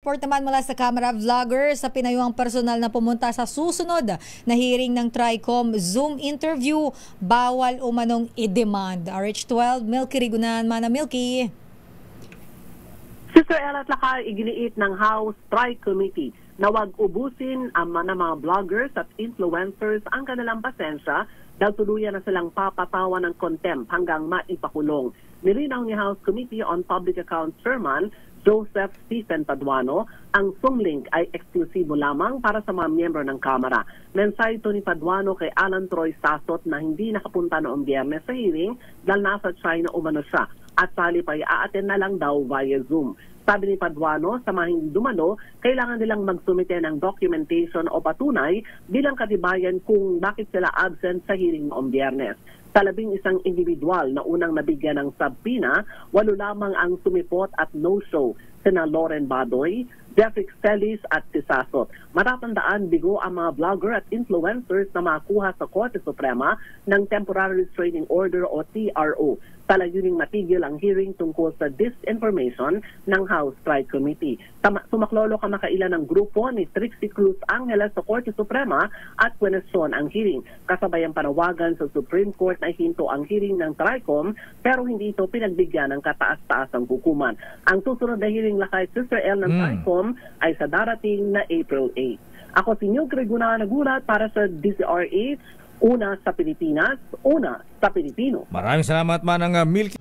report naman mula sa Camera Vlogger sa pinayuhang personal na pumunta sa susunod na hearing ng TRICOM Zoom interview, bawal umanong i-demand. RH12, Milky Rigunan, Mana Milky. Sister Ella Tlakay, iginiit ng House Tri-Committee na wag ubusin ang mga vloggers at influencers ang kanilang pasensya dahil tuluyan na silang papatawan ng contempt hanggang maipakulong. Nilinaw ni House Committee on Public Accounts Chairman Joseph Stephen Paduano, ang Zoom link ay eksklusibo lamang para sa mga miyembro ng Kamara. Mensahe ito ni Paduano kay Alan Troy Sasot na hindi nakapunta noong Biyernes sa hearing dahil nasa China umano siya at sali pa i-attend na lang daw via Zoom. Sabi ni Paduano, sa mga hindi dumano, kailangan nilang magsumite ng documentation o patunay bilang katibayan kung bakit sila absent sa hearing noong Biyernes. Sa 11 individual na unang nabigyan ng subpoena, 8 lamang ang sumipot at no-show, sina Lauren Badoy, Jeffrey Celis at Tisasot. Matatandaan, bigo ang mga vlogger at influencers na makuha sa Korte Suprema ng Temporary Restraining Order o TRO. Talayuning matigil ang hearing tungkol sa disinformation ng House Tri-Committee. Sumaklolo kamakailan ng grupo ni Trixie Cruz Angeles sa Korte Suprema at kwenestyon ang hearing. Kasabay ang panawagan sa Supreme Court na ihinto ang hearing ng TRICOM pero hindi ito pinagbigyan ng kataas-taasang hukuman. Ang susunod na hearing lakay Sister L ng TRICOM ay sa darating na April 8. Ako si Milky Rigunan nagulat para sa DZRH. Una sa Pilipinas, una sa Pilipino. Maraming salamat, Manang Milky.